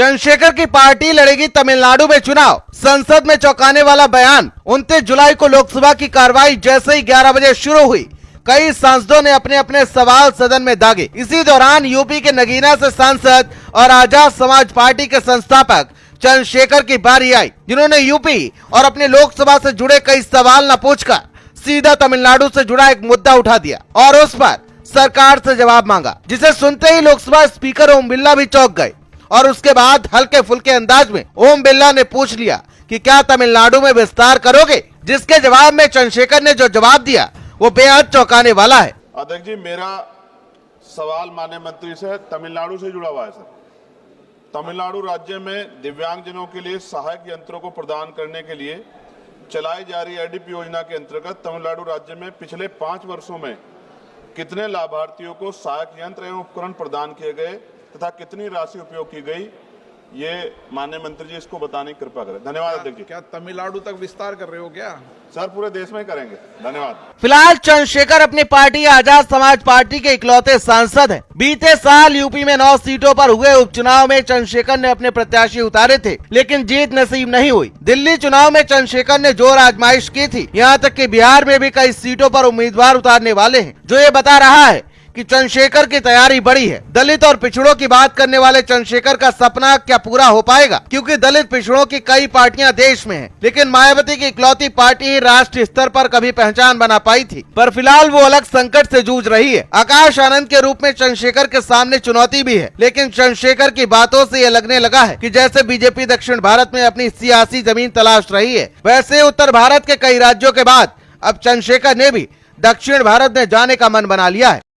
चंद्रशेखर की पार्टी लड़ेगी तमिलनाडु में चुनाव, संसद में चौंकाने वाला बयान। 29 जुलाई को लोकसभा की कार्रवाई जैसे ही 11 बजे शुरू हुई, कई सांसदों ने अपने अपने सवाल सदन में दागे। इसी दौरान यूपी के नगीना से सांसद और आजाद समाज पार्टी के संस्थापक चंद्रशेखर की बारी आई, जिन्होंने यूपी और अपने लोकसभा से जुड़े कई सवाल न पूछकर सीधा तमिलनाडु से जुड़ा एक मुद्दा उठा दिया और उस पर सरकार से जवाब मांगा, जिसे सुनते ही लोकसभा स्पीकर ओम बिरला भी चौंक गए। और उसके बाद हल्के फुल्के अंदाज में ओम बिरला ने पूछ लिया कि क्या तमिलनाडु में विस्तार करोगे, जिसके जवाब में चंद्रशेखर ने जो जवाब दिया वो बेहद चौंकाने वाला है। अध्यक्ष जी, मेरा सवाल माननीय मंत्री से तमिलनाडु से जुड़ा हुआ है। सर, तमिलनाडु राज्य में दिव्यांगजनों के लिए सहायक यंत्रों को प्रदान करने के लिए चलाई जा रही एडीपी योजना के अंतर्गत तमिलनाडु राज्य में पिछले 5 वर्षों में कितने लाभार्थियों को सहायक यंत्र एवं उपकरण प्रदान किए गए तथा कितनी राशि उपयोग की गई, ये माननीय मंत्री जी इसको बताने की कृपा करें। धन्यवाद अध्यक्ष जी। क्या तमिलनाडु तक विस्तार कर रहे हो क्या? सर, पूरे देश में करेंगे। धन्यवाद। फिलहाल चंद्रशेखर अपनी पार्टी आजाद समाज पार्टी के इकलौते सांसद हैं। बीते साल यूपी में 9 सीटों पर हुए उपचुनाव में चंद्रशेखर ने अपने प्रत्याशी उतारे थे, लेकिन जीत नसीब नहीं हुई। दिल्ली चुनाव में चंद्रशेखर ने जोर आजमाइश की थी, यहाँ तक कि बिहार में भी कई सीटों पर उम्मीदवार उतारने वाले हैं, जो ये बता रहा है कि चंद्रशेखर की तैयारी बड़ी है। दलित और पिछड़ों की बात करने वाले चंद्रशेखर का सपना क्या पूरा हो पाएगा, क्योंकि दलित पिछड़ों की कई पार्टियां देश में हैं, लेकिन मायावती की इकलौती पार्टी ही राष्ट्रीय स्तर पर कभी पहचान बना पाई थी। पर फिलहाल वो अलग संकट से जूझ रही है। आकाश आनंद के रूप में चंद्रशेखर के सामने चुनौती भी है, लेकिन चंद्रशेखर की बातों से ये लगने लगा है कि जैसे बीजेपी दक्षिण भारत में अपनी सियासी जमीन तलाश रही है, वैसे उत्तर भारत के कई राज्यों के बाद अब चंद्रशेखर ने भी दक्षिण भारत में जाने का मन बना लिया है।